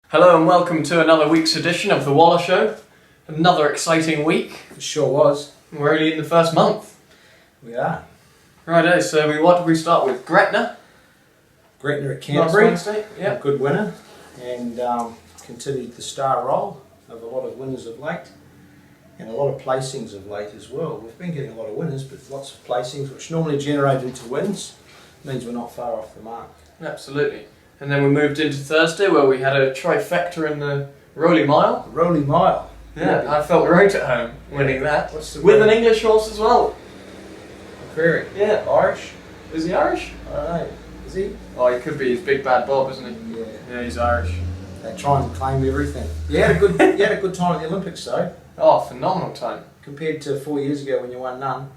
Hello and welcome to another week's edition of The Waller Show. Another exciting week. It sure was. We're only in the first month. We are. Righto, so what did we start with? Gretna? Gretna at Canterbury Canterbury. State, yeah. A good winner. And continued the star roll of a lot of winners of late. And a lot of placings of late as well. We've been getting a lot of winners, but lots of placings, which normally generate into wins. Means we're not far off the mark. Absolutely. And then we moved into Thursday where we had a trifecta in the Rolly Mile. The Rolly Mile. Yeah, I felt right at home winning that. What's the With word? an English horse as well. Prairie. Yeah. Irish? Is he Irish? I don't know. Is he? Oh, he could be. He's Big Bad Bob, isn't he? Yeah. Yeah, he's Irish. They try and claim everything. You had a good time at the Olympics though, Oh, phenomenal time. compared to 4 years ago when you won none.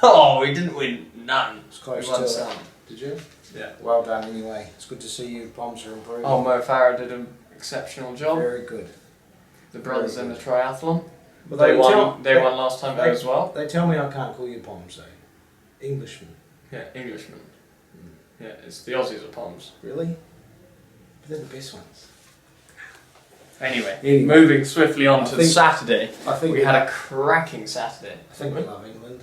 Oh, we didn't win none. It's close We won to some. Did you? Yeah. Well done anyway. It's good to see you bombs are improving. Oh, Mo Farah did an exceptional job. Very good. The brothers very in the good. triathlon. But They won last time they- as well. They tell me I can't call you Poms though. Englishman. Yeah, Englishmen. Yeah, it's the Aussies are Poms. Really? But they're the best ones. Anyway, moving swiftly on I to think- Saturday. I think We had a cracking Saturday. I think we love England.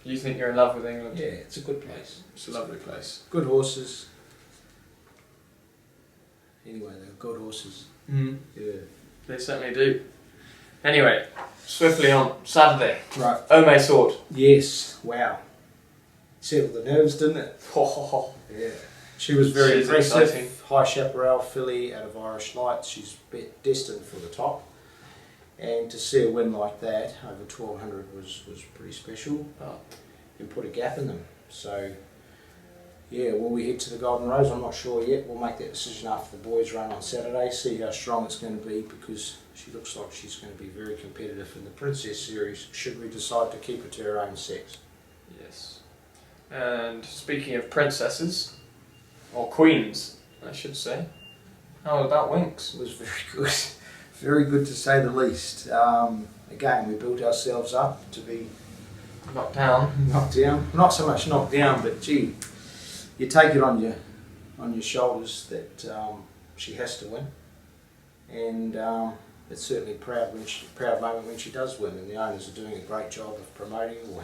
You think you're in love with England? Yeah, it's a good place. It's a lovely place. Good horses. Anyway, they're good horses. Mm. Yeah. They certainly do. Anyway, swiftly on Saturday. Right. Ome Sword. Yes. Wow. Settled the nerves, didn't it? Ho ho ho. Yeah. She was very She's impressive. exciting. High Chaparral filly out of Irish Lights. She's destined for the top. And to see a win like that over 1200 was pretty special. Oh. And put a gap in them. So, yeah, will we head to the Golden Rose? I'm not sure yet. We'll make that decision after the boys run on Saturday, see how strong it's going to be, because she looks like she's going to be very competitive in the Princess Series, should we decide to keep her to her own sex. Yes. And speaking of princesses, or queens, I should say, how about Winx? It was very good. Very good to say the least. Again, we built ourselves up to be Knocked down. knocked down. Not so much knocked down, but gee, you take it on your shoulders that she has to win, and it's certainly proud moment when she does win, and the owners are doing a great job of promoting or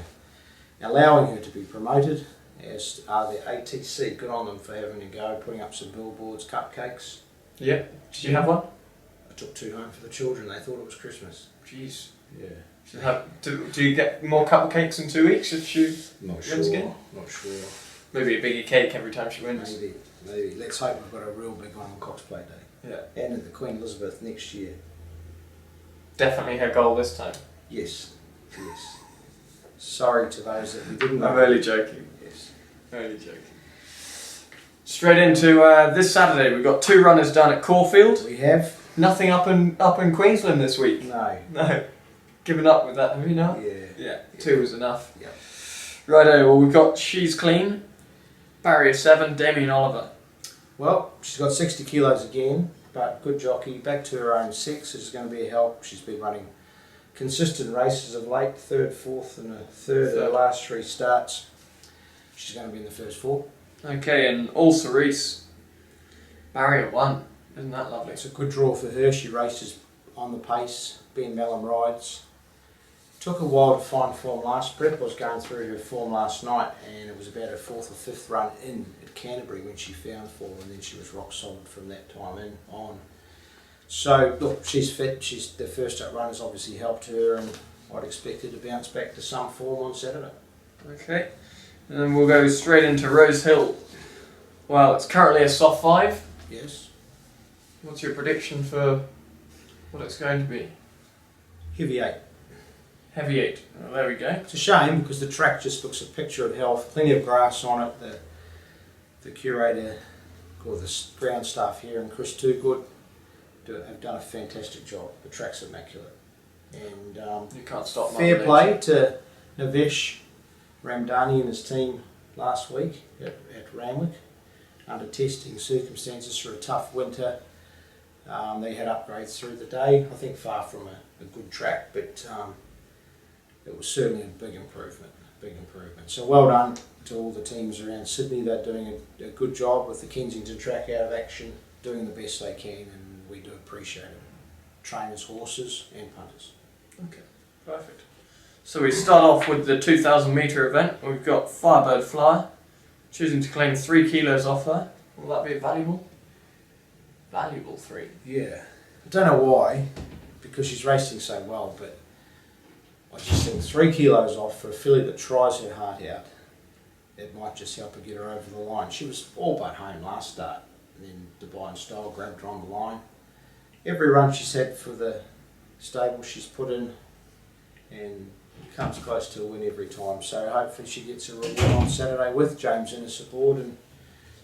allowing her to be promoted, as are the ATC. Good on them for having a go, putting up some billboards, cupcakes. Yeah. Did you have one? I took 2 home for the children. They thought it was Christmas. Jeez. Yeah. Do you get more cupcakes in 2 weeks if she Not wins sure. again? Not sure. Maybe a bigger cake every time she wins. Maybe. Let's hope we've got a real big one on Cox Play Day. Yeah. And at the Queen Elizabeth next year. Definitely her goal this time. Yes. Yes. Sorry to those that we didn't know. I'm only joking. Yes. Only joking. Straight into this Saturday, we've got 2 runners done at Caulfield. We have? Nothing up in Queensland this week. No. No. Given up with that, have you now? Yeah. Yeah, 2 was enough. Yep. Righto, well we've got She's Clean, Barrier 7, Damien Oliver. Well, she's got 60 kilos again, but good jockey, back to her own sex, is going to be a help. She's been running consistent races of late, 3rd, 4th and a 3rd of the last 3 starts. She's going to be in the first 4. Okay, and All Cerise, Barrier 1. Isn't that lovely? It's a good draw for her. She races on the pace. Ben Mellon rides. Took a while to find form last prep. I was going through her form last night, and it was about her 4th or 5th run in at Canterbury when she found form, and then she was rock solid from that time in on. So look, she's fit. She's the first up run has obviously helped her, and I'd expect her to bounce back to some form on Saturday. Okay, and then we'll go straight into Rose Hill. Well, it's currently a soft 5. Yes. What's your prediction for what it's going to be? Heavy 8. Heavy 8. Oh, there we go. It's a shame because the track just looks a picture of health. Plenty of grass on it. The curator or the ground staff here and Chris Toogood have done a fantastic job. The track's immaculate. And You can't stop. fair Mother play Nature. to Navesh Ramdani and his team last week at Ramwick under testing circumstances for a tough winter. They had upgrades through the day. I think far from a good track, but it was certainly a big improvement. So well done to all the teams around Sydney. They're doing a good job with the Kensington track out of action, doing the best they can, and we do appreciate it. Trainers, horses and punters. Okay, perfect. So we start off with the 2,000 metre event. We've got Firebird Flyer, choosing to claim 3 kilos off her. Will that be valuable? Valuable 3. Yeah. I don't know why, because she's racing so well, but I just think 3 kilos off for a filly that tries her heart out, it might just help her get her over the line. She was all but home last start, and then Dubai Style grabbed her on the line. Every run she's had for the stable she's put in, and comes close to a win every time. So hopefully she gets a reward on Saturday with James in her support, and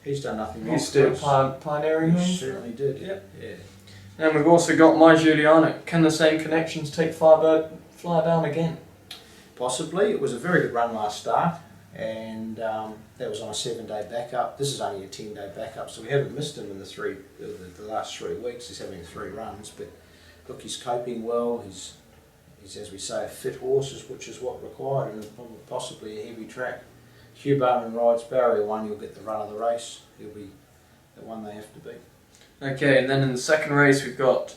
he's done nothing wrong. He's still for us. pioneering He him. certainly did. Yep. Yeah. And we've also got My Juliana. Can the same connections take Firebird Flyer down again? Possibly. It was a very good run last start, and that was on a 7-day backup. This is only a 10-day backup, so we haven't missed him in the last 3 weeks. He's having 3 runs, but look, he's coping well. He's as we say, a fit horse, which is what required, and possibly a heavy track. Hugh Bowman rides Barrier 1, you'll get the run of the race. He'll be the one they have to beat. Okay, and then in the second race we've got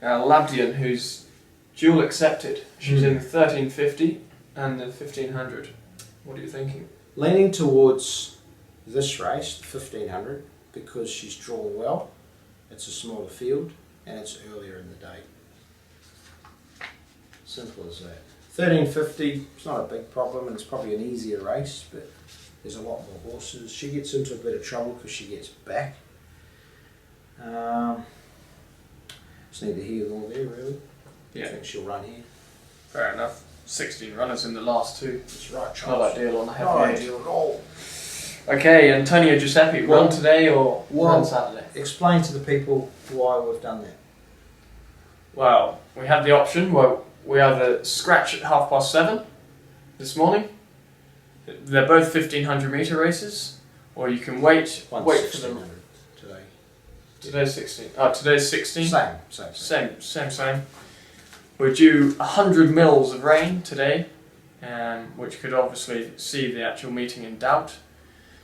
Labdian, who's dual accepted. She's in the 1350 and the 1500. What are you thinking? Leaning towards this race, the 1500, because she's drawn well. It's a smaller field and it's earlier in the day. Simple as that. 1350, it's not a big problem, and it's probably an easier race, but there's a lot more horses. She gets into a bit of trouble because she gets back. Just need to hear all there, really. Yeah. I think she'll run here. Fair enough. 16 runners in the last 2. That's right, Not Charles. ideal on the heavy Not age. ideal at all. Okay, Antonio Giuseppe, Well- run today or run Saturday? Explain to the people why we've done that. Well, we had the option where we either scratch at 7:30 this morning. They're both 1500 metre races, or you can wait One's for them. 1600 today. Today's 16. Oh, today's 16. Same. We're due 100 mils of rain today, which could obviously see the actual meeting in doubt.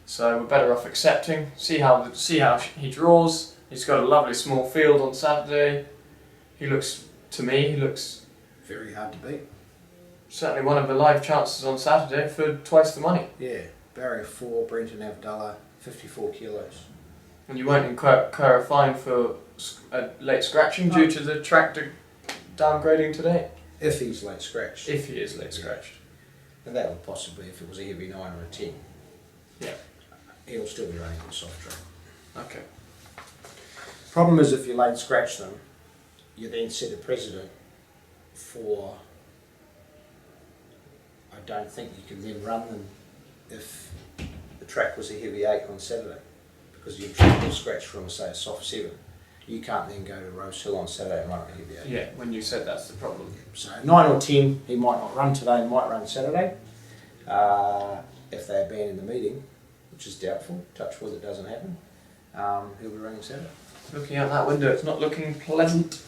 So we're better off accepting. See how he draws. He's got a lovely small field on Saturday. He looks Very hard to beat. certainly one of the live chances on Saturday for twice the money. Yeah. Barrier 4, Brenton Avdulla, 54 kilos. And you won't incur a fine for a late scratching due to the tractor downgrading today. If he's late scratched. If he is late scratched. And that would possibly, if it was a heavy 9 or a 10. Yeah. He'll still be running on soft track. Okay. Problem is, if you late scratch them, you then set a precedent for. I don't think you can then run them if the track was a heavy 8 on Saturday, because your track will scratch from, say, a soft 7. You can't then go to Rose Hill on Saturday and run a heavy 8. Yeah, when you said that's the problem. So 9 or 10, he might not run today, he might run Saturday. If they abandon the meeting, which is doubtful, touch wood it doesn't happen, he'll be running Saturday. Looking out that window, it's not looking pleasant.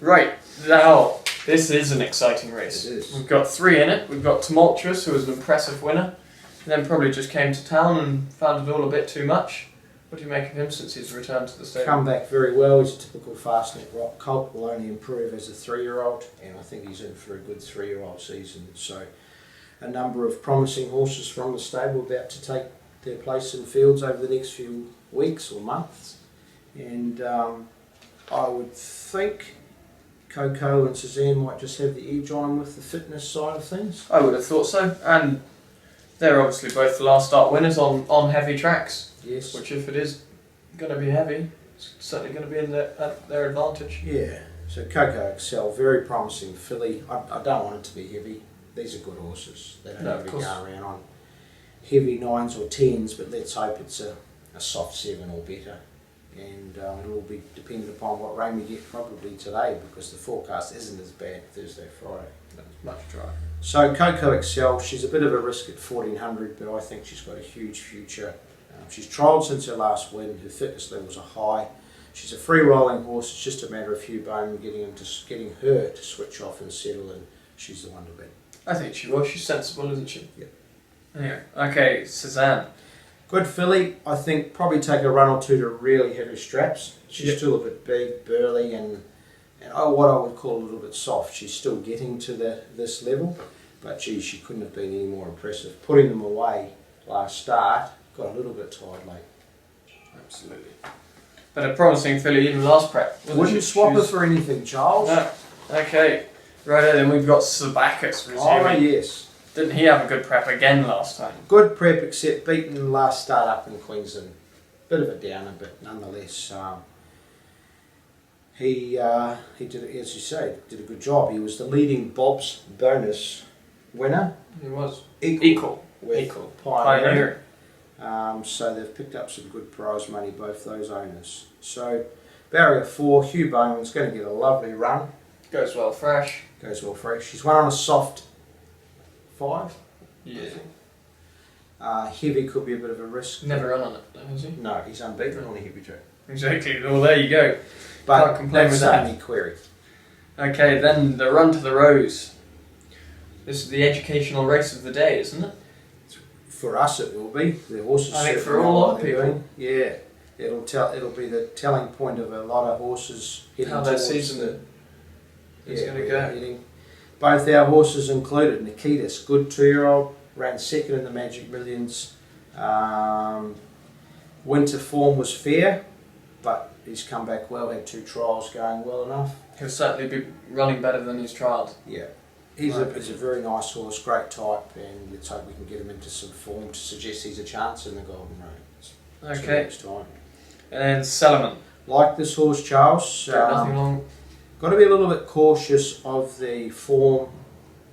Right, now, this is an exciting race. It is. We've got 3 in it. We've got Tumultuous, who was an impressive winner, and then probably just came to town and found it all a bit too much. What do you make of him since he's returned to the stable? Come back very well, he's a typical Fastnet Rock colt, will only improve as a 3-year-old, and I think he's in for a good 3-year-old season. So a number of promising horses from the stable about to take their place in fields over the next few weeks or months. And I would think Coco and Suzanne might just have the edge on them with the fitness side of things. I would have thought so, and they're obviously both the last start winners on heavy tracks, Yes. which if it is going to be heavy, it's certainly going to be at their advantage. Yeah. So Coco Excel, very promising filly. I don't want it to be heavy. These are good horses. They don't No, have of to course. go around on heavy 9s or 10s, but let's hope it's a soft 7 or better. And it'll all be dependent upon what rain we get probably today, because the forecast isn't as bad Thursday, Friday. Much drier. So Coco Excel, she's a bit of a risk at 1400, but I think she's got a huge future. She's trialled since her last win. Her fitness levels are high. She's a free rolling horse. It's just a matter of Hugh Bowman getting her to switch off and settle, and she's the one to beat. I think she will. She's sensible, isn't she? Yep. Anyway, okay, Suzanne. Good filly. I think probably take a run or two to really hit her straps. She's still a bit big, burly, and what I would call a little bit soft. She's still getting to this level, but gee, she couldn't have been any more impressive. Putting them away last start, got a little bit tired late. Absolutely. But a promising filly even last prep. Wouldn't swap her for anything, Charles. No. Okay. Right then we've got Sabacus resuming. Oh yes. Didn't he have a good prep again last time? Good prep, except beaten last start up in Queensland. Bit of a downer, but nonetheless, he did, as you say, did a good job. He was the leading Bob's Bonus winner. He was. Equal. Pioneer. So they've picked up some good prize money, both those owners. So barrier 4, Hugh Bowman's going to get a lovely run. Goes well fresh. Goes well fresh. He's won on a soft 5. Yeah. Heavy could be a bit of a risk. Never run on it, though, has he? No, he's unbeaten on a heavy track. Exactly. Well, there you go. But can't complain with that's that. only query. Okay, then the Run to the Rose. This is the educational race of the day, isn't it? For us, it will be. The horses. I think for certainly a lot know of what they're people. doing. Yeah, it'll be the telling point of a lot of horses heading How their towards season is going to where go. they're heading. Both our horses included. Nikitas, good 2-year-old, ran second in the Magic Millions. Winter form was fair, but he's come back well. Had 2 trials going well enough. He'll certainly be running better than his trials. Yeah. He's a very nice horse, great type, and let's hope we can get him into some form to suggest he's a chance in the Golden Road. Okay. Next time. And then Salomon. Like this horse, Charles. Nothing long. Got to be a little bit cautious of the form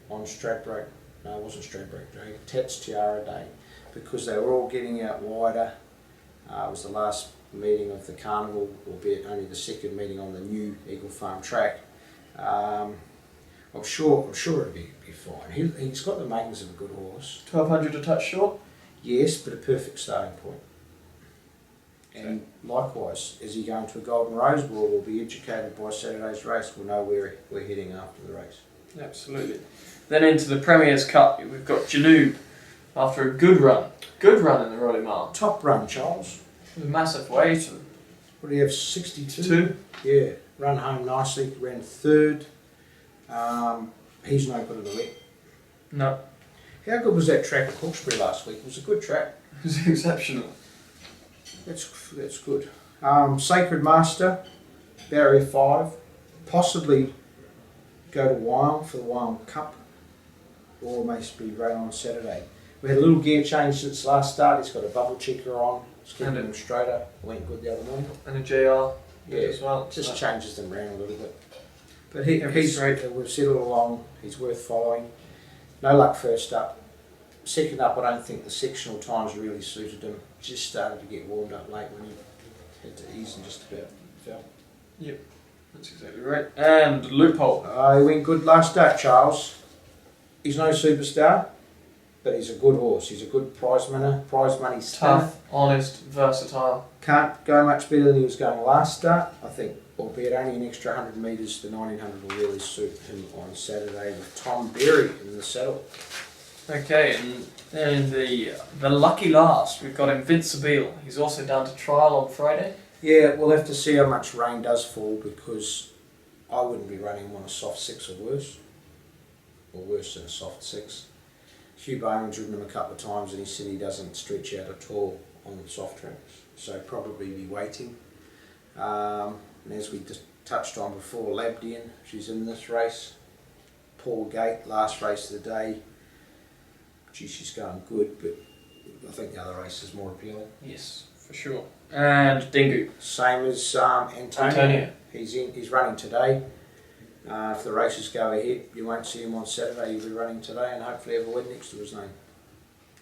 on Stradbroke. No, it wasn't Stradbroke Day. Tats Tiara Day, because they were all getting out wider. It was the last meeting of the carnival, albeit only the second meeting on the new Eagle Farm track. I'm sure it'll be fine. He's got the makings of a good horse. 1200 a touch short. Yes, but a perfect starting point. And likewise, is he going to a Golden Rose? Well, we'll be educated by Saturday's race. We'll know where we're heading after the race. Absolutely. Then into the Premier's Cup, we've got Janoob after a good run. Good run in the Rolly Mile. Top run, Charles. With a massive weight. What do you have, 62? 2. Yeah, run home nicely, ran 3rd. He's no good in the wet. No. How good was that track at Hawkesbury last week? It was a good track. It was exceptional. That's good. Sacred Master, barrier 5. Possibly go to Wyong for the Wyong Cup, or maybe run on Saturday. We had a little gear change since last start. He's got a bubble checker on. It's keeping him straighter. Went good the other morning. And a JR Yeah, as well. just So changes them around a little bit. But he's great. we've said all along, he's worth following. No luck first up. Second up, I don't think the sectional times really suited him. Just started to get warmed up late when he had to ease and just about fell. Yep, that's exactly right. And Loophole. He went good last start, Charles. He's no superstar, but he's a good horse. He's a good prize winner, prize money spinner. Tough, honest, versatile. Can't go much better than he was going last start. I think, albeit only an extra 100 metres, the 1900 will really suit him on Saturday with Tom Berry in the saddle. Okay, and then the lucky last, we've got Invincible. He's also down to trial on Friday. Yeah, we'll have to see how much rain does fall, because I wouldn't be running him on a soft 6 or worse than a soft 6. Hugh Bowman's ridden him a couple of times and he said he doesn't stretch out at all on the soft tracks, so probably be waiting. And as we just touched on before, Labdian, she's in this race. Paul Gate, last race of the day. Gee, she's going good, but I think the other race is more appealing. Yes, for sure. And Dingu. Same as Antonio. He's running today. If the races go ahead, you won't see him on Saturday. He'll be running today and hopefully have a win next to his name.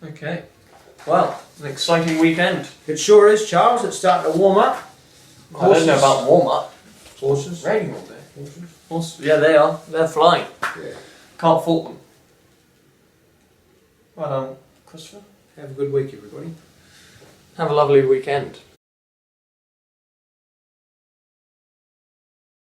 Okay. Well, an exciting weekend. It sure is, Charles. It's starting to warm up. I don't know about warm up. Horses. Raining all day. Horses. Yeah, they are. They're flying. Yeah. Can't fault them. Well done, Christopher. Have a good week, everybody. Have a lovely weekend.